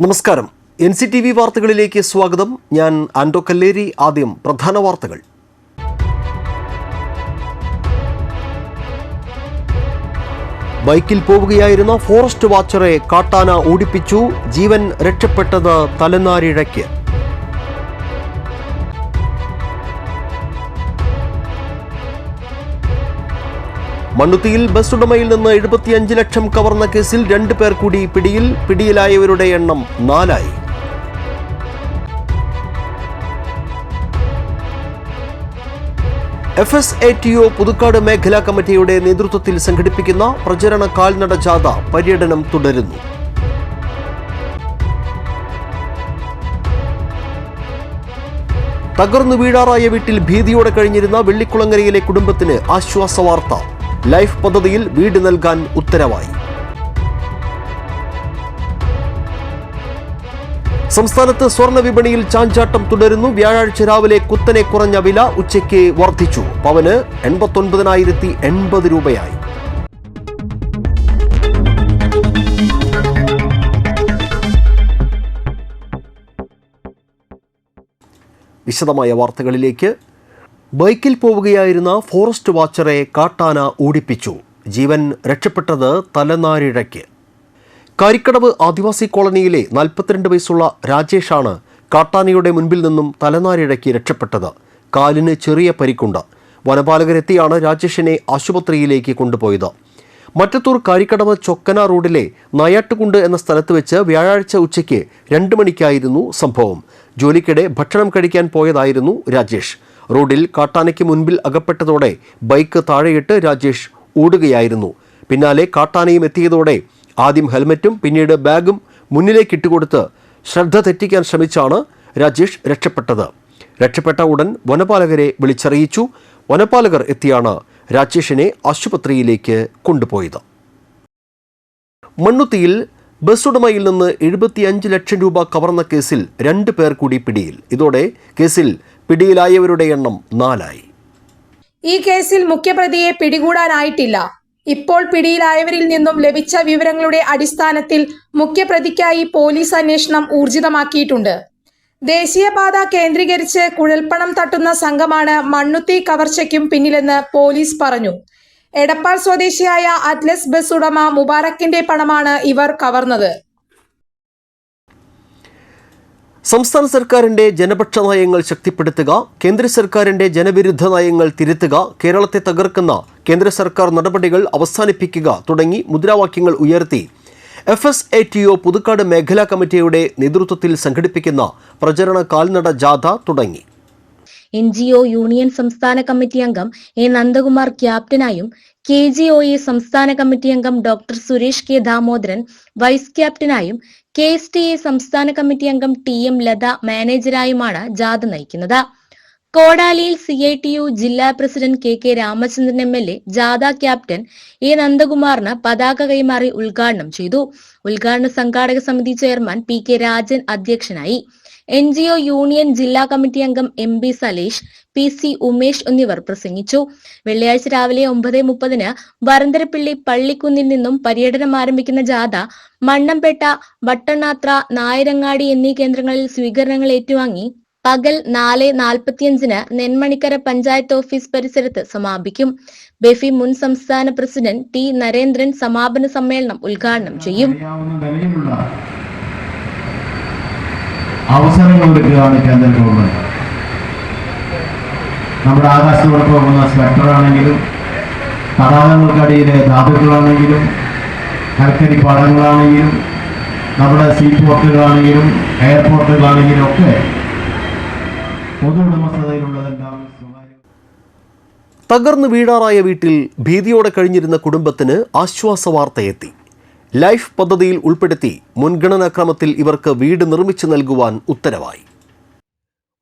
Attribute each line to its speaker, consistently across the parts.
Speaker 1: നമസ്കാരം. NCTV വാർത്തകളിലേക്ക് സ്വാഗതം. ഞാൻ ആൻഡോ കല്ലേരി. ആദ്യം പ്രധാന വാർത്തകൾ. ബൈക്കിൽ പോവുകയായിരുന്ന ഫോറസ്റ്റ് വാച്ചറെ കാട്ടാന ഓടിപ്പിച്ചു. ജീവൻ രക്ഷപ്പെട്ടത് തലനാരിഴയ്ക്ക്. മണ്ണുത്തിയിൽ ബസ് ഉടമയിൽ നിന്ന് 75 ലക്ഷം കവർന്ന കേസിൽ 2 പേർ കൂടി പിടിയിലായവരുടെ എണ്ണം 4 ആയി. FSATO പുതുക്കാട് മേഖലാ കമ്മിറ്റിയുടെ നേതൃത്വത്തിൽ സംഘടിപ്പിക്കുന്ന പ്രചരണ കാൽനട ജാഥ പര്യടനം തുടരുന്നു. തകർന്നു വീഴാറായ വീട്ടിൽ ഭീതിയോടെ കഴിഞ്ഞിരുന്ന വെള്ളിക്കുളങ്ങരയിലെ കുടുംബത്തിന് ആശ്വാസവാർത്ത. ലൈഫ് പദ്ധതിയിൽ വീട് നൽകാൻ ഉത്തരവായി. സംസ്ഥാനത്ത് സ്വർണ്ണ വിപണിയിൽ ചാഞ്ചാട്ടം തുടരുന്നു. വ്യാഴാഴ്ച രാവിലെ കുത്തനെ കുറഞ്ഞ വില ഉച്ചയ്ക്ക് വർദ്ധിച്ചു. പവന് 89,080 രൂപയായി. വിശദമായ വാർത്തകളിലേക്ക്. ബൈക്കിൽ പോവുകയായിരുന്ന ഫോറസ്റ്റ് വാച്ചറെ കാട്ടാന ഓടിപ്പിച്ചു. ജീവൻ രക്ഷപ്പെട്ടത് തലനാരിഴയ്ക്ക്. കാരിക്കടവ് ആദിവാസി കോളനിയിലെ 42 വയസ്സുള്ള രാജേഷാണ് കാട്ടാനയുടെ മുൻപിൽ നിന്നും തലനാരിഴയ്ക്ക് രക്ഷപ്പെട്ടത്. കാലിന് ചെറിയ പരിക്കുണ്ട്. വനപാലകരെത്തിയാണ് രാജേഷിനെ ആശുപത്രിയിലേക്ക് കൊണ്ടുപോയത്. മറ്റത്തൂർ കാരിക്കടവ് ചൊക്കന റോഡിലെ നായാട്ടുകുണ്ട് എന്ന സ്ഥലത്ത് വെച്ച് വ്യാഴാഴ്ച ഉച്ചയ്ക്ക് 2 മണിക്കായിരുന്നു സംഭവം. ജോലിക്കിടെ ഭക്ഷണം കഴിക്കാൻ പോയതായിരുന്നു രാജേഷ്. റോഡിൽ കാട്ടാനയ്ക്ക് മുൻപിൽ അകപ്പെട്ടതോടെ ബൈക്ക് താഴെയിട്ട് രാജേഷ് ഓടുകയായിരുന്നു. പിന്നാലെ കാട്ടാനയും എത്തിയതോടെ ആദ്യം ഹെൽമറ്റും പിന്നീട് ബാഗും മുന്നിലേക്ക് ഇട്ടുകൊടുത്ത് ശ്രദ്ധ തെറ്റിക്കാൻ ശ്രമിച്ചാണ് രാജേഷ് രക്ഷപ്പെട്ടത്. രക്ഷപ്പെട്ട ഉടൻ വനപാലകരെ വിളിച്ചറിയിച്ചു. വനപാലകർ എത്തിയാണ് രാജേഷിനെ ആശുപത്രിയിലേക്ക് കൊണ്ടുപോയത്. മണ്ണുത്തിയിൽ ബസ് ഉടമയിൽ നിന്ന് 75 ലക്ഷം രൂപ കവർന്ന കേസിൽ 2 പേർ കൂടി പിടിയിൽ. ഇതോടെ കേസിൽ പിടിയിലായവരുടെ എണ്ണം 4 ആയി.
Speaker 2: ഈ കേസിൽ മുഖ്യപ്രതിയെ പിടികൂടാനായിട്ടില്ല. ഇപ്പോൾ പിടിയിലായവരിൽ നിന്നും ലഭിച്ച വിവരങ്ങളുടെ അടിസ്ഥാനത്തിൽ മുഖ്യപ്രതിക്കായി പോലീസ് അന്വേഷണം ഊർജിതമാക്കിയിട്ടുണ്ട്. ദേശീയപാത കേന്ദ്രീകരിച്ച് കുഴൽപ്പണം തട്ടുന്ന സംഘമാണ് മണ്ണുത്തി കവർച്ചയ്ക്കും പിന്നിലെന്ന് പോലീസ് പറഞ്ഞു. എടപ്പാൾ സ്വദേശിയായ അറ്റ്ലസ് ബസ് ഉടമ മുബാറക്കിന്റെ പണമാണ് ഇവർ കവർന്നത്.
Speaker 1: സംസ്ഥാന സർക്കാരിന്റെ ജനപക്ഷ നയങ്ങൾ ശക്തിപ്പെടുത്തുക, കേന്ദ്ര സർക്കാരിന്റെ ജനവിരുദ്ധ നയങ്ങൾ തിരുത്തുക, കേരളത്തെ തകർക്കുന്ന കേന്ദ്ര സർക്കാർ നടപടികൾ അവസാനിപ്പിക്കുക തുടങ്ങി മുദ്രാവാക്യങ്ങൾ ഉയർത്തി FSATO പുതുക്കാട് മേഖലാ കമ്മിറ്റിയുടെ നേതൃത്വത്തിൽ സംഘടിപ്പിക്കുന്ന പ്രചരണ കാൽനട ജാഥ തുടങ്ങി.
Speaker 3: NGO യൂണിയൻ സംസ്ഥാന കമ്മിറ്റി അംഗം A. നന്ദകുമാർ ക്യാപ്റ്റനായും KGOA സംസ്ഥാന കമ്മിറ്റി അംഗം doctor Suresh K. Damodaran vice ക്യാപ്റ്റനായും KSTA സംസ്ഥാന കമ്മിറ്റി അംഗം TM ലത മാനേജരായുമാണ് ജാഥ നയിക്കുന്നത്. കോടാലിയിൽ CITU ജില്ലാ പ്രസിഡന്റ് KK രാമചന്ദ്രൻ MLA ജാഥ ക്യാപ്റ്റൻ A. നന്ദകുമാറിന് പതാക കൈമാറി ഉദ്ഘാടനം ചെയ്തു. ഉദ്ഘാടന സംഘാടക സമിതി ചെയർമാൻ PK രാജൻ അധ്യക്ഷനായി. NGO യൂണിയൻ ജില്ലാ കമ്മിറ്റി അംഗം MB സലേഷ്, PC ഉമേഷ് എന്നിവർ പ്രസംഗിച്ചു. വെള്ളിയാഴ്ച രാവിലെ 9:30 വരന്തരപ്പിള്ളി പള്ളിക്കുന്നിൽ നിന്നും പര്യടനം ആരംഭിക്കുന്ന ജാഥ മണ്ണമ്പേട്ട, വട്ടണ്ണാത്ര, നായരങ്ങാടി എന്നീ കേന്ദ്രങ്ങളിൽ സ്വീകരണങ്ങൾ ഏറ്റുവാങ്ങി പകൽ 4:45 നെന്മണിക്കര പഞ്ചായത്ത് ഓഫീസ് പരിസരത്ത് സമാപിക്കും. ബെഫി മുൻ സംസ്ഥാന പ്രസിഡന്റ് T. നരേന്ദ്രൻ സമാപന സമ്മേളനം ഉദ്ഘാടനം ചെയ്യും.
Speaker 4: അവസരങ്ങൾ എടുക്കുകയാണ് കേന്ദ്ര ഗവൺമെന്റ്. നമ്മുടെ ആകാശത്തോടെ പോകുന്ന സ്പെക്ടറാണെങ്കിലും, തടാകങ്ങൾക്കടിയിലെ ധാതുക്കളാണെങ്കിലും, കൽക്കരി പാടങ്ങളാണെങ്കിലും, നമ്മുടെ സീ പോർട്ടുകളാണെങ്കിലും, എയർപോർട്ടുകളാണെങ്കിലും ഒക്കെ പൊതു ഉടമസ്ഥതയിലുള്ളതെല്ലാം
Speaker 1: തകർന്നു വീഴാറായ വീട്ടിൽ ഭീതിയോടെ കഴിഞ്ഞിരുന്ന കുടുംബത്തിന് ആശ്വാസ വാർത്തയെത്തി. ലൈഫ് പദ്ധതിയിൽ ഉൾപ്പെടുത്തി മുൻഗണനാക്രമത്തിൽ ഇവർക്ക് വീട് നിർമ്മിച്ചു നൽകുവാൻ ഉത്തരവായി.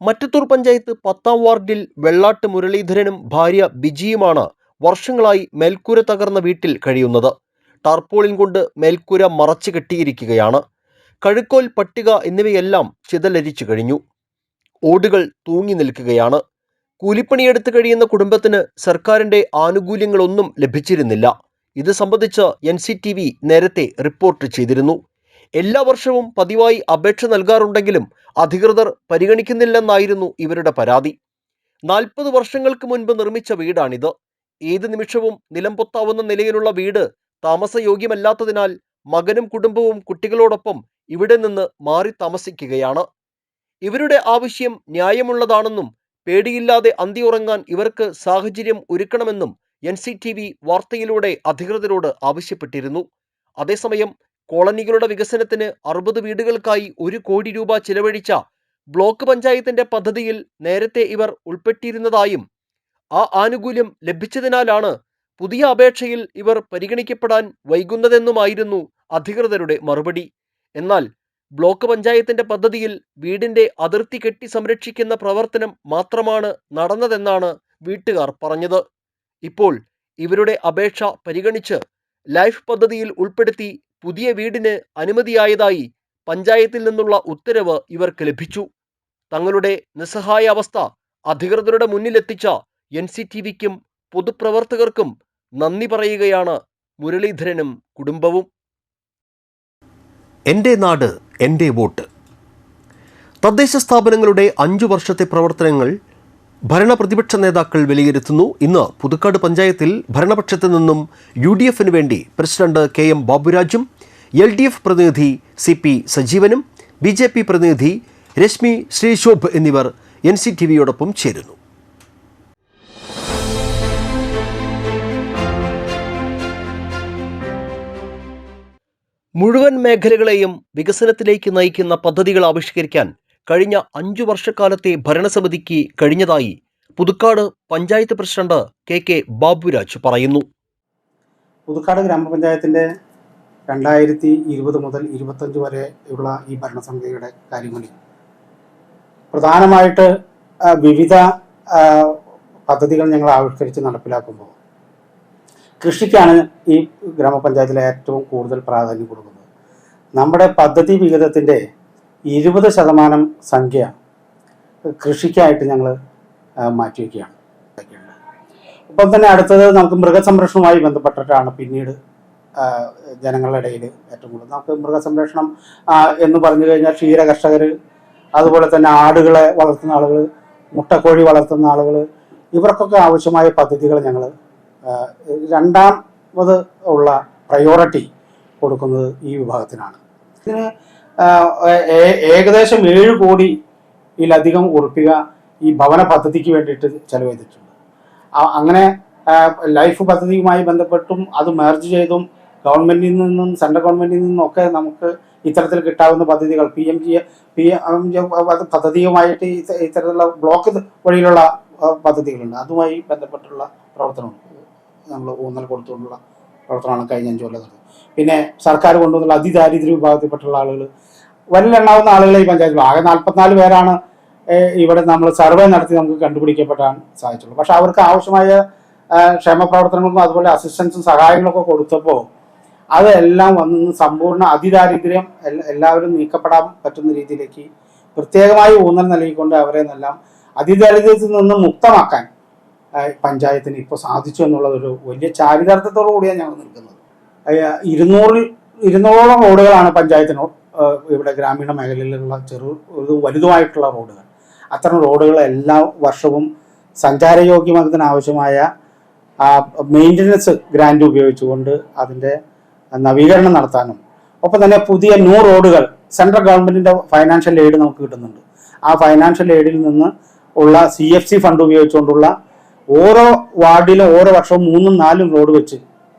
Speaker 1: മറ്റത്തൂർ പഞ്ചായത്ത് 10ാം വാർഡിൽ വെള്ളാട്ട് മുരളീധരനും ഭാര്യ ബിജിയുമാണ് വർഷങ്ങളായി മേൽക്കൂര തകർന്ന വീട്ടിൽ കഴിയുന്നത്. ടാർപോളിൻ കൊണ്ട് മേൽക്കൂര മറച്ചു കെട്ടിയിരിക്കുകയാണ്. കഴുക്കോൽ, പട്ടിക എന്നിവയെല്ലാം ചിതലരിച്ചു കഴിഞ്ഞു. ഓടുകൾ തൂങ്ങി നിൽക്കുകയാണ്. കൂലിപ്പണിയെടുത്ത് കഴിയുന്ന കുടുംബത്തിന് സർക്കാരിന്റെ ആനുകൂല്യങ്ങളൊന്നും ലഭിച്ചിരുന്നില്ല. ഇത് സംബന്ധിച്ച് NCTV നേരത്തെ റിപ്പോർട്ട് ചെയ്തിരുന്നു. എല്ലാ വർഷവും പതിവായി അപേക്ഷ നൽകാറുണ്ടെങ്കിലും അധികൃതർ പരിഗണിക്കുന്നില്ലെന്നായിരുന്നു ഇവരുടെ പരാതി. 40 വർഷങ്ങൾക്ക് മുൻപ് നിർമ്മിച്ച വീടാണിത്. ഏത് നിമിഷവും നിലംപൊത്താവുന്ന നിലയിലുള്ള വീട് താമസയോഗ്യമല്ലാത്തതിനാൽ മകനും കുടുംബവും കുട്ടികളോടൊപ്പം ഇവിടെ നിന്ന് മാറി താമസിക്കുകയാണ്. ഇവരുടെ ആവശ്യം ന്യായമുള്ളതാണെന്നും പേടിയില്ലാതെ അന്തിയുറങ്ങാൻ ഇവർക്ക് സാഹചര്യം ഒരുക്കണമെന്നും NCTV വാർത്തയിലൂടെ അധികൃതരോട് ആവശ്യപ്പെട്ടിരുന്നു. അതേസമയം കോളനികളുടെ വികസനത്തിന് 60 വീടുകൾക്കായി 1 കോടി രൂപ ചിലവഴിച്ച ബ്ലോക്ക് പഞ്ചായത്തിന്റെ പദ്ധതിയിൽ നേരത്തെ ഇവർ ഉൾപ്പെട്ടിരുന്നതായും ആ ആനുകൂല്യം ലഭിച്ചതിനാലാണ് പുതിയ അപേക്ഷയിൽ ഇവർ പരിഗണിക്കപ്പെടാൻ വൈകുന്നതെന്നുമായിരുന്നു അധികൃതരുടെ മറുപടി. എന്നാൽ ബ്ലോക്ക് പഞ്ചായത്തിന്റെ പദ്ധതിയിൽ വീടിന്റെ അതിർത്തി കെട്ടി സംരക്ഷിക്കുന്ന പ്രവർത്തനം മാത്രമാണ് നടന്നതെന്നാണ് വീട്ടുകാർ പറഞ്ഞത്. ഇപ്പോൾ ഇവരുടെ അപേക്ഷ പരിഗണിച്ച് ലൈഫ് പദ്ധതിയിൽ ഉൾപ്പെടുത്തി പുതിയ വീടിന് അനുമതിയായതായി പഞ്ചായത്തിൽ നിന്നുള്ള ഉത്തരവ് ഇവർക്ക് ലഭിച്ചു. തങ്ങളുടെ നിസ്സഹായാവസ്ഥ അധികൃതരുടെ മുന്നിലെത്തിച്ച NCTVക്കും പൊതുപ്രവർത്തകർക്കും നന്ദി പറയുകയാണ് മുരളീധരനും കുടുംബവും. എൻ്റെ നാട് എൻ്റെ വോട്ട്. തദ്ദേശ സ്ഥാപനങ്ങളുടെ 5 വർഷത്തെ പ്രവർത്തനങ്ങൾ ഭരണപ്രതിപക്ഷ നേതാക്കൾ വിലയിരുത്തുന്നു. ഇന്ന് പുതുക്കാട് പഞ്ചായത്തിൽ ഭരണപക്ഷത്തു നിന്നും UDFന് വേണ്ടി പ്രസിഡന്റ് KM ബാബുരാജും LDF പ്രതിനിധി CP സജീവനും BJP പ്രതിനിധി രശ്മി ശ്രീശോഭ് എന്നിവർ NCTVയോടൊപ്പം ചേരുന്നു. മുഴുവൻ മേഖലകളെയും വികസനത്തിലേക്ക് നയിക്കുന്ന പദ്ധതികൾ ആവിഷ്കരിക്കാൻ കഴിഞ്ഞ 5 വർഷക്കാലത്തെ ഭരണസമിതിക്ക് കഴിഞ്ഞതായി പുതുക്കാട് പഞ്ചായത്ത് പ്രസിഡന്റ് KK ബാബുരാജ് പറയുന്നു.
Speaker 5: പുതുക്കാട് ഗ്രാമപഞ്ചായത്തിൻ്റെ 2020 മുതൽ 25 വരെ ഉള്ള ഈ ഭരണസമിതിയുടെ കാര്യങ്ങളിൽ പ്രധാനമായിട്ട് വിവിധ പദ്ധതികൾ ഞങ്ങൾ ആവിഷ്കരിച്ച് നടപ്പിലാക്കുമ്പോൾ കൃഷിക്കാണ് ഈ ഗ്രാമപഞ്ചായത്തിലെ ഏറ്റവും കൂടുതൽ പ്രാധാന്യം കൊടുക്കുന്നത്. നമ്മുടെ പദ്ധതി വിഹിതത്തിൻ്റെ 20% സംഖ്യ കൃഷിക്കായിട്ട് ഞങ്ങൾ മാറ്റിവെക്കുകയാണ്. ഇപ്പം തന്നെ അടുത്തത് നമുക്ക് മൃഗസംരക്ഷണവുമായി ബന്ധപ്പെട്ടിട്ടാണ് പിന്നീട് ജനങ്ങളുടെ ഇടയിൽ ഏറ്റവും കൂടുതൽ നമുക്ക് മൃഗസംരക്ഷണം എന്ന് പറഞ്ഞു കഴിഞ്ഞാൽ ക്ഷീര കർഷകർ, അതുപോലെ തന്നെ ആടുകളെ വളർത്തുന്ന ആളുകൾ, മുട്ടക്കോഴി വളർത്തുന്ന ആളുകൾ, ഇവർക്കൊക്കെ ആവശ്യമായ പദ്ധതികൾ ഞങ്ങൾ രണ്ടാമത് ഉള്ള പ്രയോറിറ്റി കൊടുക്കുന്നത് ഈ വിഭാഗത്തിനാണ്. ഇതിന് ഏകദേശം 7 കോടിയിലധികം ഉറുപ്പിക ഈ ഭവന പദ്ധതിക്ക് വേണ്ടിയിട്ട് ചെലവഴിച്ചിട്ടുണ്ട്. അങ്ങനെ ലൈഫ് പദ്ധതിയുമായി ബന്ധപ്പെട്ടും അത് മെർജ് ചെയ്തും ഗവൺമെൻറ്റിൽ നിന്നും സെൻട്രൽ ഗവൺമെൻറ്റിൽ നിന്നും ഒക്കെ നമുക്ക് ഇത്തരത്തിൽ കിട്ടാവുന്ന പദ്ധതികൾ PM പദ്ധതിയുമായിട്ട് ഇത്തരത്തിലുള്ള ബ്ലോക്ക് വഴിയിലുള്ള പദ്ധതികളുണ്ട്. അതുമായി ബന്ധപ്പെട്ടുള്ള പ്രവർത്തനമുണ്ട്. നമ്മൾ ഊന്നൽ കൊടുത്തുകൊണ്ടുള്ള പ്രവർത്തനമാണ് കഴിഞ്ഞ 5 കൊല്ലം. പിന്നെ സർക്കാർ കൊണ്ടുവന്നുള്ള അതിദാരിദ്ര്യ വിഭാഗത്തിൽപ്പെട്ടുള്ള ആളുകൾ വലിയ എണ്ണാവുന്ന ആളുകളെ ഈ പഞ്ചായത്തിൽ ആകെ 44 പേരാണ് ഇവിടെ നമ്മൾ സർവേ നടത്തി നമുക്ക് കണ്ടുപിടിക്കപ്പെടാൻ സാധിച്ചുള്ളൂ. പക്ഷെ അവർക്ക് ആവശ്യമായ ക്ഷേമ പ്രവർത്തനങ്ങൾക്കും അതുപോലെ അസിസ്റ്റൻസും സഹായങ്ങളൊക്കെ കൊടുത്തപ്പോൾ അതെല്ലാം വന്ന് സമ്പൂർണ്ണ അതിദാരിദ്ര്യം എല്ലാവരും നീക്കപ്പെടാൻ പറ്റുന്ന രീതിയിലേക്ക് പ്രത്യേകമായി ഊന്നൽ നൽകിക്കൊണ്ട് അവരെ എന്നെല്ലാം അതിദാരിദ്ര്യത്തിൽ നിന്ന് മുക്തമാക്കാൻ പഞ്ചായത്തിന് ഇപ്പോൾ സാധിച്ചു എന്നുള്ളതൊരു വലിയ ചാരിതാർത്ഥ്യത്തോടു കൂടിയാണ് ഞങ്ങൾ നിൽക്കുന്നത്. 200ഓളം റോഡുകളാണ് പഞ്ചായത്തിനോ ഇവിടെ ഗ്രാമീണ മേഖലയിലുള്ള വലുതുമായിട്ടുള്ള റോഡുകൾ. അത്തരം റോഡുകൾ എല്ലാ വർഷവും സഞ്ചാരയോഗ്യമാക്കുന്നതിന് ആവശ്യമായ മെയിൻ്റനൻസ് ഗ്രാൻഡ് ഉപയോഗിച്ചുകൊണ്ട് അതിൻ്റെ നവീകരണം നടത്താനും ഒപ്പം തന്നെ പുതിയ 100 റോഡുകൾ സെൻട്രൽ ഗവൺമെൻറ്റിൻ്റെ ഫൈനാൻഷ്യൽ എയ്ഡ് നമുക്ക് കിട്ടുന്നുണ്ട്. ആ ഫൈനാൻഷ്യൽ എയ്ഡിൽ നിന്ന് ഉള്ള CFC ഫണ്ട് ഉപയോഗിച്ചുകൊണ്ടുള്ള ഓരോ വാർഡിലും ഓരോ വർഷവും 3-4 റോഡ് വെച്ച്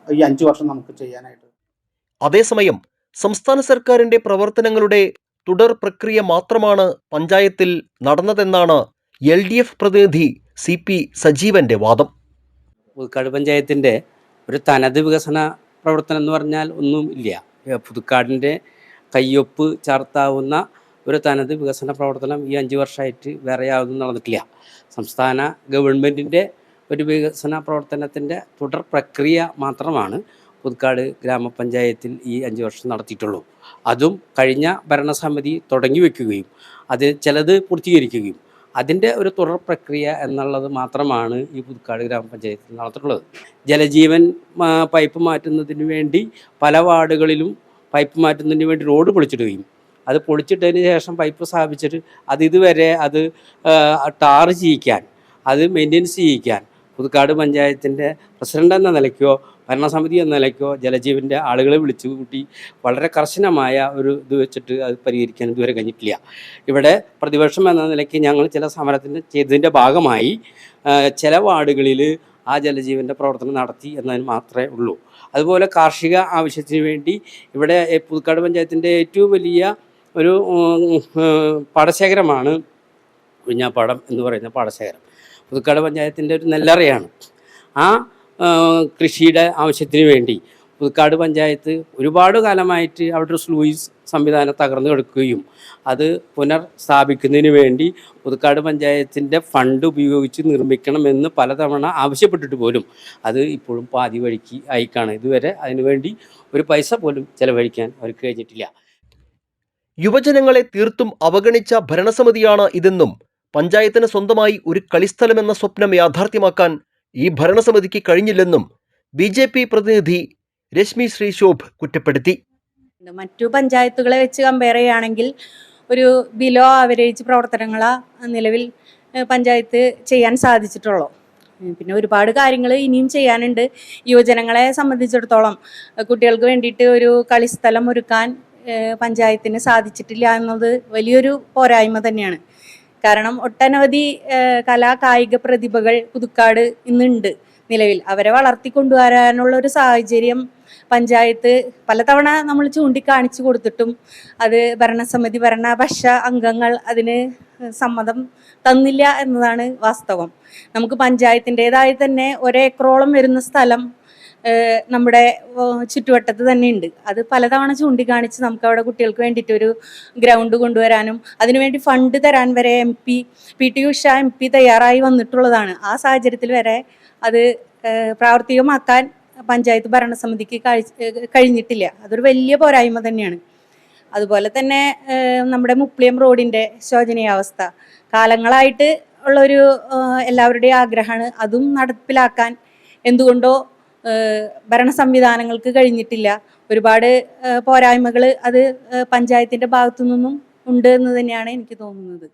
Speaker 5: ഈ 5 വർഷം നമുക്ക് ചെയ്യാനായിട്ട്.
Speaker 1: അതേസമയം സംസ്ഥാന സർക്കാരിന്റെ പ്രവർത്തനങ്ങളുടെ തുടർ പ്രക്രിയ മാത്രമാണ് പഞ്ചായത്തിൽ നടന്നതെന്നാണ് LDF പ്രതിനിധി CP സജീവന്റെ വാദം.
Speaker 6: പുതുക്കാട് പഞ്ചായത്തിൻ്റെ ഒരു തനത് വികസന പ്രവർത്തനം എന്ന് പറഞ്ഞാൽ ഒന്നും ഇല്ല. പുതുക്കാടിൻ്റെ കയ്യൊപ്പ് ചാർത്താവുന്ന ഒരു തനത് വികസന പ്രവർത്തനം ഈ 5 വർഷമായിട്ട് വേറെ യാതൊന്നും നടന്നിട്ടില്ല. സംസ്ഥാന ഗവൺമെൻറ്റിൻ്റെ ഒരു വികസന പ്രവർത്തനത്തിൻ്റെ തുടർ പ്രക്രിയ മാത്രമാണ് പുതുക്കാട് ഗ്രാമപഞ്ചായത്തിൽ ഈ 5 വർഷം നടത്തിയിട്ടുള്ളൂ. അതും കഴിഞ്ഞ ഭരണസമിതി തുടങ്ങി വയ്ക്കുകയും അത് ചിലത് പൂർത്തീകരിക്കുകയും അതിൻ്റെ ഒരു തുടർ പ്രക്രിയ എന്നുള്ളത് മാത്രമാണ് ഈ പുതുക്കാട് ഗ്രാമപഞ്ചായത്തിൽ നടത്തിയിട്ടുള്ളത്. ജലജീവൻ പൈപ്പ് മാറ്റുന്നതിന് വേണ്ടി പല വാർഡുകളിലും പൈപ്പ് മാറ്റുന്നതിന് വേണ്ടി റോഡ് പൊളിച്ചിടുകയും അത് പൊളിച്ചിട്ടതിന് ശേഷം പൈപ്പ് സ്ഥാപിച്ചിട്ട് ഇതുവരെ ടാർ ചെയ്യിക്കാൻ, അത് മെയിൻ്റെനൻസ് ചെയ്യിക്കാൻ പുതുക്കാട് പഞ്ചായത്തിൻ്റെ പ്രസിഡന്റ് എന്ന നിലയ്ക്കോ ഭരണസമിതി എന്ന നിലയ്ക്കോ ജലജീവൻ്റെ ആളുകളെ വിളിച്ചു കൂട്ടി വളരെ കർശനമായ ഒരു ഇത് വെച്ചിട്ട് അത് പരിഹരിക്കാൻ ഇതുവരെ കഴിഞ്ഞിട്ടില്ല. ഇവിടെ പ്രതിപക്ഷം എന്ന നിലയ്ക്ക് ഞങ്ങൾ ചില സമരത്തിന് ചെയ്തതിൻ്റെ ഭാഗമായി ചില വാർഡുകളിൽ ആ ജലജീവൻ്റെ പ്രവർത്തനം നടത്തി എന്നതിന് മാത്രമേ ഉള്ളൂ. അതുപോലെ കാർഷിക ആവശ്യത്തിന് വേണ്ടി ഇവിടെ പുതുക്കാട് പഞ്ചായത്തിൻ്റെ ഏറ്റവും വലിയ ഒരു പാടശേഖരമാണ് വിഞ്ഞാപ്പാടം എന്ന് പറയുന്ന പാടശേഖരം. പുതുക്കാട് പഞ്ചായത്തിൻ്റെ ഒരു നെല്ലറയാണ്. ആ കൃഷിയുടെ ആവശ്യത്തിന് വേണ്ടി പുതുക്കാട് പഞ്ചായത്ത് ഒരുപാട് കാലമായിട്ട് അവിടെ ഒരു സ്ലൂയിസ് സംവിധാനം തകർന്നു കിടക്കുകയും അത് പുനർസ്ഥാപിക്കുന്നതിന് വേണ്ടി പുതുക്കാട് പഞ്ചായത്തിൻ്റെ ഫണ്ട് ഉപയോഗിച്ച് നിർമ്മിക്കണമെന്ന് പലതവണ ആവശ്യപ്പെട്ടിട്ട് പോലും അത് ഇപ്പോഴും പാതി വഴിക്ക് അയക്കാണ്. ഇതുവരെ അതിനുവേണ്ടി ഒരു പൈസ പോലും ചെലവഴിക്കാൻ അവർക്ക് കഴിഞ്ഞിട്ടില്ല.
Speaker 1: യുവജനങ്ങളെ തീർത്തും അവഗണിച്ച ഭരണസമിതിയാണ് ഇതെന്നും പഞ്ചായത്തിന് സ്വന്തമായി ഒരു കളിസ്ഥലമെന്ന സ്വപ്നം യാഥാർത്ഥ്യമാക്കാൻ ഈ ഭരണസമിതിക്ക് കഴിഞ്ഞില്ലെന്നും BJP പ്രതിനിധി രശ്മി ശ്രീശോഭ് കുറ്റപ്പെടുത്തി.
Speaker 7: മറ്റു പഞ്ചായത്തുകളെ വെച്ച് കമ്പയർ ചെയ്യുകയാണെങ്കിൽ ഒരു ബിലോ ആവറേജ് പ്രവർത്തനങ്ങളാണ് നിലവിൽ പഞ്ചായത്ത് ചെയ്യാൻ സാധിച്ചിട്ടുള്ളൂ. പിന്നെ ഒരുപാട് കാര്യങ്ങൾ ഇനിയും ചെയ്യാനുണ്ട്. യുവജനങ്ങളെ സംബന്ധിച്ചിടത്തോളം കുട്ടികൾക്ക് വേണ്ടിയിട്ട് ഒരു കളിസ്ഥലം ഒരുക്കാൻ പഞ്ചായത്തിന് സാധിച്ചിട്ടില്ല എന്നത് വലിയൊരു പോരായ്മ തന്നെയാണ്. കാരണം ഒട്ടനവധി കായിക പ്രതിഭകൾ പുതുക്കാട് ഇന്നുണ്ട് നിലവിൽ. അവരെ വളർത്തിക്കൊണ്ടുവരാനുള്ള ഒരു സാഹചര്യം പഞ്ചായത്ത് പലതവണ നമ്മൾ ചൂണ്ടിക്കാണിച്ചു കൊടുത്തിട്ടും അത് ഭരണസമിതി ഭരണപക്ഷ അംഗങ്ങൾ അതിന് സമ്മതം തന്നില്ല എന്നതാണ് വാസ്തവം. നമുക്ക് പഞ്ചായത്തിൻ്റെതായ തന്നെ 1 ഏക്കറോളം വരുന്ന സ്ഥലം നമ്മുടെ ചുറ്റുവട്ടത്ത് തന്നെ ഉണ്ട്. അത് പലതവണ ചൂണ്ടിക്കാണിച്ച് നമുക്ക് അവിടെ കുട്ടികൾക്ക് വേണ്ടിയിട്ടൊരു ഗ്രൗണ്ട് കൊണ്ടുവരാനും അതിനുവേണ്ടി ഫണ്ട് തരാൻ വരെ PT ഉഷ MP തയ്യാറായി വന്നിട്ടുള്ളതാണ്. ആ സാഹചര്യത്തിൽ വരെ അത് പ്രാവർത്തികമാക്കാൻ പഞ്ചായത്ത് ഭരണസമിതിക്ക് കഴിഞ്ഞിട്ടില്ല. അതൊരു വലിയ പോരായ്മ തന്നെയാണ്. അതുപോലെ തന്നെ നമ്മുടെ മുപ്ലിയം റോഡിൻ്റെ ശോചനീയാവസ്ഥ കാലങ്ങളായിട്ട് ഉള്ളൊരു എല്ലാവരുടെയും ആഗ്രഹമാണ്. അതും നടപ്പിലാക്കാൻ എന്തുകൊണ്ടോ ഭരണ സംവിധാനങ്ങൾക്ക് കഴിഞ്ഞിട്ടില്ല. ഒരുപാട് പോരായ്മകൾ അത് പഞ്ചായത്തിൻ്റെ ഭാഗത്തു നിന്നും ഉണ്ട് എന്ന് തന്നെയാണ് എനിക്ക് തോന്നുന്നത്.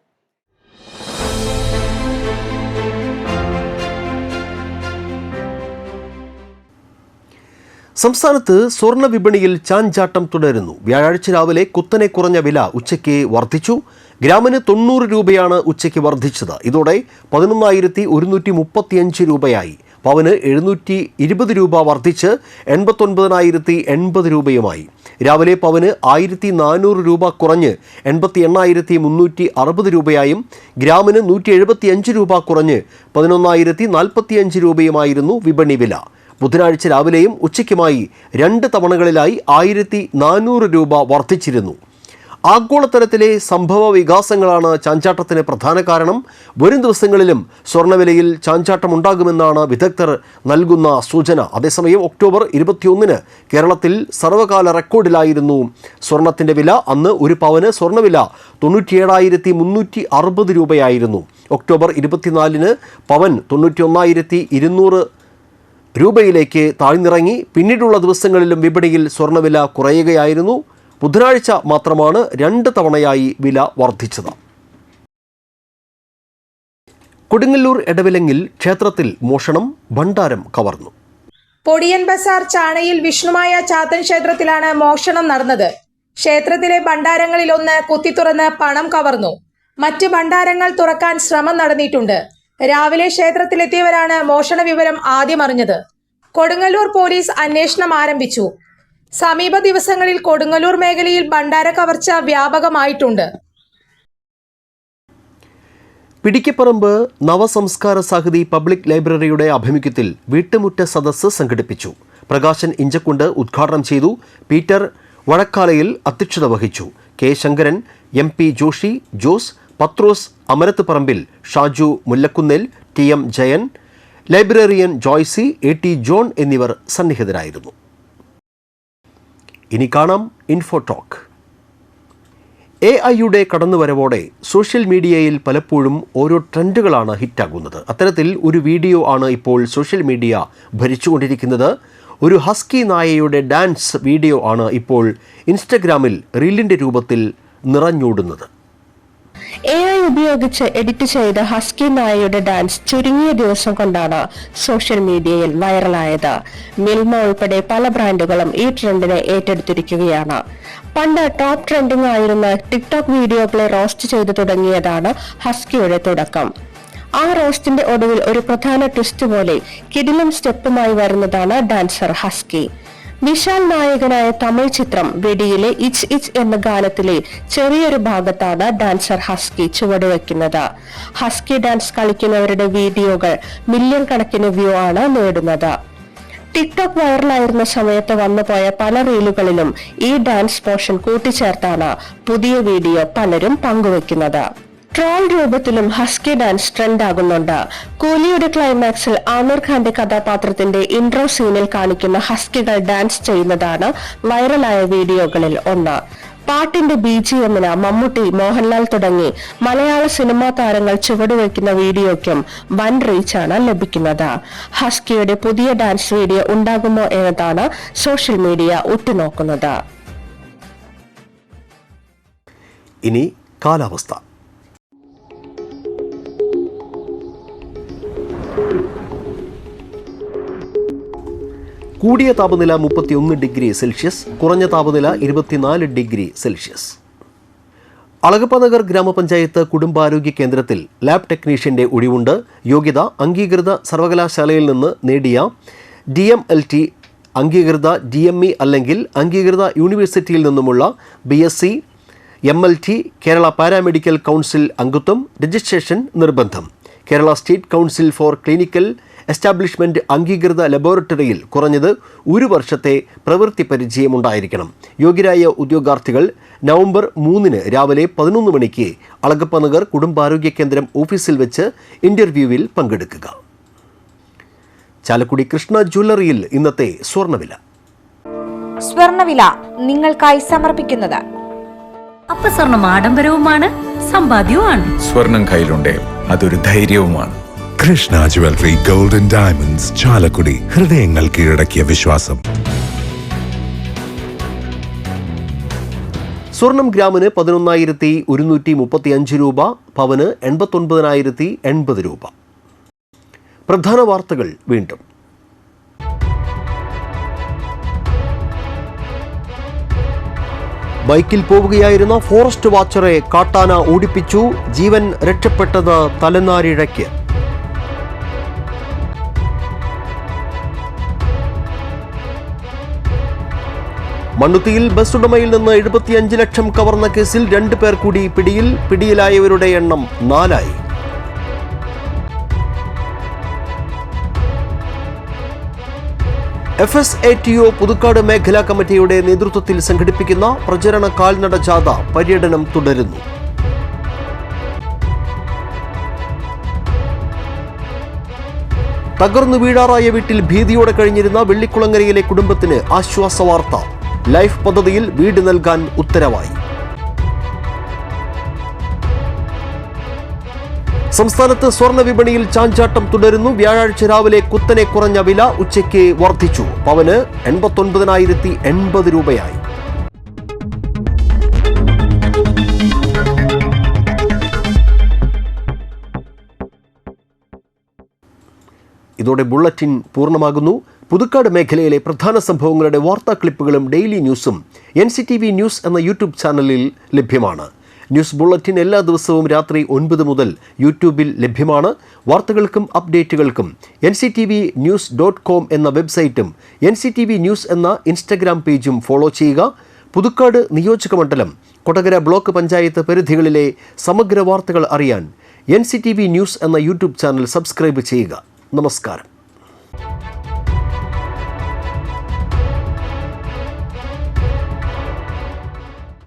Speaker 1: സംസ്ഥാനത്ത് സ്വർണ്ണ വിപണിയിൽ ചാഞ്ചാട്ടം തുടരുന്നു. വ്യാഴാഴ്ച രാവിലെ കുത്തനെ കുറഞ്ഞ വില ഉച്ചയ്ക്ക് വർദ്ധിച്ചു. ഗ്രാമിന് 90 രൂപയാണ് ഉച്ചയ്ക്ക് വർദ്ധിച്ചത്. ഇതോടെ 11,135 രൂപയായി. പവന് 720 രൂപ വർദ്ധിച്ച് 89,080 രൂപയുമായി. രാവിലെ പവന് 1,400 രൂപ കുറഞ്ഞ് 88,360 രൂപയായും ഗ്രാമിന് 175 രൂപ കുറഞ്ഞ് 11,045 രൂപയുമായിരുന്നു വിപണി വില. ബുധനാഴ്ച രാവിലെയും ഉച്ചയ്ക്കുമായി 2 തവണകളിലായി 1,400 രൂപ വർദ്ധിച്ചിരുന്നു. ആഗോളതലത്തിലെ സംഭവ വികാസങ്ങളാണ് ചാഞ്ചാട്ടത്തിന് പ്രധാന കാരണം. വരും ദിവസങ്ങളിലും സ്വർണ്ണവിലയിൽ ചാഞ്ചാട്ടമുണ്ടാകുമെന്നാണ് വിദഗ്ധർ നൽകുന്ന സൂചന. അതേസമയം ഒക്ടോബർ 21 കേരളത്തിൽ സർവകാല റെക്കോർഡിലായിരുന്നു സ്വർണത്തിൻ്റെ വില. അന്ന് ഒരു പവന് സ്വർണ്ണവില 97,360 രൂപയായിരുന്നു. ഒക്ടോബർ 24 പവൻ 91,200 രൂപയിലേക്ക് താഴ്ന്നിറങ്ങി. പിന്നീടുള്ള ദിവസങ്ങളിലും വിപണിയിൽ സ്വർണ്ണവില കുറയുകയായിരുന്നു. ബുധനാഴ്ച മാത്രമാണ് 2 തവണയായി വില വർദ്ധിച്ചത്. കൊടുങ്ങല്ലൂർ എടവിലങ്ങിൽ ക്ഷേത്രത്തിൽ മോഷണം, ഭണ്ഡാരം കവർന്നു.
Speaker 2: പൊടിയൻ ബസാർ ചാണയിൽ വിഷ്ണുമായ ചാത്തൻ ക്ഷേത്രത്തിലാണ് മോഷണം നടന്നത്. ക്ഷേത്രത്തിലെ ഭണ്ഡാരങ്ങളിലൊന്ന് കുത്തിത്തുറന്ന് പണം കവർന്നു. മറ്റ് ഭണ്ഡാരങ്ങൾ തുറക്കാൻ ശ്രമം നടന്നിട്ടുണ്ട്. രാവിലെ ക്ഷേത്രത്തിലെത്തിയവരാണ് മോഷണ വിവരം ആദ്യം അറിഞ്ഞത്. കൊടുങ്ങല്ലൂർ പോലീസ് അന്വേഷണം ആരംഭിച്ചു. സമീപ ദിവസങ്ങളിൽ കൊടുങ്ങല്ലൂർ മേഖലയിൽ ഭണ്ഡാര കവർച്ച വ്യാപകമായിട്ടുണ്ട്.
Speaker 1: പിടിക്കപ്പറമ്പ് നവസംസ്കാര സാഹിതി പബ്ലിക് ലൈബ്രറിയുടെ ആഭിമുഖ്യത്തിൽ വീട്ടുമുറ്റ സദസ്സ് സംഘടിപ്പിച്ചു. പ്രകാശൻ ഇഞ്ചക്കുണ്ട് ഉദ്ഘാടനം ചെയ്തു. പീറ്റർ വഴക്കാലയിൽ അധ്യക്ഷത വഹിച്ചു. കെ ശങ്കരൻ, MP ജോഷി, ജോസ്, പത്രോസ് അമരത്ത് പറമ്പിൽ, Shaju Mullakkunnel, TM Jayan, librarian Joicy, AT John എന്നിവർ സന്നിഹിതരായിരുന്നു. ഇനി കാണാം ഇൻഫോടോക്ക്. AI-യുടെ കടന്നുവരവോടെ സോഷ്യൽ മീഡിയയിൽ പലപ്പോഴും ഓരോ ട്രെൻഡുകളാണ് ഹിറ്റാകുന്നത്. അത്തരത്തിൽ ഒരു വീഡിയോ ആണ് ഇപ്പോൾ സോഷ്യൽ മീഡിയ ഭരിച്ചുകൊണ്ടിരിക്കുന്നത്. ഒരു ഹസ്കി നായയുടെ ഡാൻസ് വീഡിയോ ആണ് ഇപ്പോൾ ഇൻസ്റ്റഗ്രാമിൽ റീലിൻ്റെ രൂപത്തിൽ നിറഞ്ഞോടുന്നത്.
Speaker 8: AI ഉപയോഗിച്ച് എഡിറ്റ് ചെയ്ത ഹസ്കി നായയുടെ ഡാൻസ് ചുരുങ്ങിയ ദിവസം കൊണ്ടാണ് സോഷ്യൽ മീഡിയയിൽ വൈറലായത്. മിൽമ ഉൾപ്പെടെ പല ബ്രാൻഡുകളും ഈ ട്രെൻഡിനെ ഏറ്റെടുത്തിരിക്കുകയാണ്. പണ്ട് ടോപ്പ് ട്രെൻഡിംഗ് ആയിരുന്ന ടിക്ടോക്ക് വീഡിയോകളെ റോസ്റ്റ് ചെയ്തു തുടങ്ങിയതാണ് ഹസ്കിയുടെ തുടക്കം. ആ റോസ്റ്റിന്റെ ഒടുവിൽ ഒരു പ്രധാന ട്വിസ്റ്റ് പോലെ കിടിലൻ സ്റ്റെപ്പുമായി വരുന്നതാണ് ഡാൻസർ ഹസ്കി. വിശാൽ നായകനായ തമിഴ് ചിത്രം വെടിയിലെ ഇച്ച് ഇച്ച് എന്ന ഗാനത്തിലെ ചെറിയൊരു ഭാഗത്താണ് ഡാൻസർ ഹസ്കി ചുവടുവെക്കുന്നത്. ഹസ്കി ഡാൻസ് കളിക്കുന്നവരുടെ വീഡിയോകൾ മില്യൺ കണക്കിന് വ്യൂ ആണ് നേടുന്നത്. ടിക്ടോക്ക് വൈറലായിരുന്ന സമയത്ത് വന്നുപോയ പല റീലുകളിലും ഈ ഡാൻസ് പോർഷൻ കൂട്ടിച്ചേർത്താണ് പുതിയ വീഡിയോ പലരും പങ്കുവെക്കുന്നത്. ട്രോൾ രൂപത്തിലും ഹസ്കി ഡാൻസ് ട്രെൻഡ് ആകുന്നുണ്ട്. കൂലിയുടെ ക്ലൈമാക്സിൽ ആമിർ ഖാന്റെ കഥാപാത്രത്തിന്റെ ഇൻട്രോ സീനിൽ കാണിക്കുന്ന ഹസ്കികൾ ഡാൻസ് ചെയ്യുന്നതാണ് വൈറലായ വീഡിയോകളിൽ ഒന്ന്. പാട്ടിന്റെ BGMന് മമ്മൂട്ടി, മോഹൻലാൽ തുടങ്ങി മലയാള സിനിമാ താരങ്ങൾ ചുവടുവെക്കുന്ന വീഡിയോയ്ക്കും വൻ റീച്ചാണ് ലഭിക്കുന്നത്. ഹസ്കിയുടെ പുതിയ ഡാൻസ് വീഡിയോ ഉണ്ടാകുമോ എന്നതാണ് സോഷ്യൽ മീഡിയ ഉറ്റുനോക്കുന്നത്.
Speaker 1: ഇനി കാലാവസ്ഥ. കൂടിയ താപനില 31 ഡിഗ്രി സെൽഷ്യസ്, കുറഞ്ഞ താപനില 24 ഡിഗ്രി സെൽഷ്യസ്. അളഗപ്പനഗർ ഗ്രാമപഞ്ചായത്ത് കുടുംബാരോഗ്യ കേന്ദ്രത്തിൽ ലാബ് ടെക്നീഷ്യന്റെ ഒഴിവുണ്ട്. യോഗ്യത അംഗീകൃത സർവകലാശാലയിൽ നിന്ന് നേടിയ DMLT, അംഗീകൃത DME അല്ലെങ്കിൽ അംഗീകൃത യൂണിവേഴ്സിറ്റിയിൽ നിന്നുമുള്ള BSc, MLT, Kerala paramedical council അംഗത്വം, രജിസ്ട്രേഷൻ നിർബന്ധം. Kerala state council for clinical establishment അംഗീകൃത ലബോറട്ടറിയിൽ കുറഞ്ഞത് 1 വർഷത്തെ പ്രവൃത്തി പരിചയമുണ്ടായിരിക്കണം. യോഗ്യരായ ഉദ്യോഗാർത്ഥികൾ നവംബർ 3 രാവിലെ 11 മണിക്ക് അളഗപ്പനഗർ കുടുംബാരോഗ്യ കേന്ദ്രം ഓഫീസിൽ വെച്ച് ഇൻ്റർവ്യൂവിൽ പങ്കെടുക്കുക. ചാലക്കുടി കൃഷ്ണ ജ്വല്ലറിയിൽ ഇന്നത്തെ സ്വർണ്ണവില.
Speaker 9: സ്വർണ്ണവില നിങ്ങൾക്കായി സമർപ്പിക്കുന്നത്
Speaker 10: അപ്പസ്വർണം ആഡംബരവുമാണ്, സമ്പാദ്യവുമാണ്.
Speaker 11: സ്വർണം കയ്യിലുണ്ടേ അതൊരു ധൈര്യവുമാണ്.
Speaker 12: Krishna jewellery golden diamonds, Chalakudy. ഹൃദയങ്ങൾ കീഴടക്കിയ വിശ്വാസം.
Speaker 1: സ്വർണം ഗ്രാമിന് 11,135 രൂപ, പവന് 89,080 രൂപ. പ്രധാന വാർത്തകൾ വീണ്ടും. ബൈക്കിൽ പോവുകയായിരുന്ന ഫോറസ്റ്റ് വാച്ചറെ കാട്ടാന ഓടിപ്പിച്ചു. ജീവൻ രക്ഷപ്പെട്ടത് തലനാരിഴയ്ക്ക്. മണ്ണുത്തിയിൽ ബസ് ഉടമയിൽ നിന്ന് 75 ലക്ഷം കവർന്ന കേസിൽ 2 പേർ കൂടി പിടിയിൽ. പിടിയിലായവരുടെ എണ്ണം 4 ആയി. FSATO പുതുക്കാട് മേഖലാ കമ്മിറ്റിയുടെ നേതൃത്വത്തിൽ സംഘടിപ്പിക്കുന്ന പ്രചരണ കാൽനട ജാഥ പര്യടനം തുടരുന്നു. തകർന്നു വീഴാറായ വീട്ടിൽ ഭീതിയോടെ കഴിഞ്ഞിരുന്ന വെള്ളിക്കുളങ്ങരയിലെ കുടുംബത്തിന് ആശ്വാസവാർത്ത. ലൈഫ് പദ്ധതിയിൽ വീട് നൽകാൻ ഉത്തരവായി. സംസ്ഥാനത്ത് സ്വർണ്ണ വിപണിയിൽ ചാഞ്ചാട്ടം തുടരുന്നു. വ്യാഴാഴ്ച രാവിലെ കുത്തനെ കുറഞ്ഞ വില ഉച്ചയ്ക്ക് വർദ്ധിച്ചു. പവന് 89,080 രൂപയായി. ഇതോടെ ബുള്ളറ്റിൻ പൂർണ്ണമാകുന്നു. പുതുക്കാട് മേഖലയിലെ പ്രധാന സംഭവങ്ങളുടെ വാർത്താ ക്ലിപ്പുകളും ഡെയിലി ന്യൂസും NCTV ന്യൂസ് എന്ന യൂട്യൂബ് ചാനലിൽ ലഭ്യമാണ്. ന്യൂസ് ബുള്ളറ്റിൻ എല്ലാ ദിവസവും രാത്രി 9 മുതൽ യൂട്യൂബിൽ ലഭ്യമാണ്. വാർത്തകൾക്കും അപ്ഡേറ്റുകൾക്കും nctvnews.com എന്ന വെബ്സൈറ്റും NCTV ന്യൂസ് എന്ന ഇൻസ്റ്റഗ്രാം പേജും ഫോളോ ചെയ്യുക. പുതുക്കാട് നിയോജക മണ്ഡലം, കൊടകര ബ്ലോക്ക് പഞ്ചായത്ത് പരിധികളിലെ സമഗ്ര വാർത്തകൾ അറിയാൻ NCTV ന്യൂസ് എന്ന യൂട്യൂബ് ചാനൽ സബ്സ്ക്രൈബ് ചെയ്യുക. നമസ്കാരം.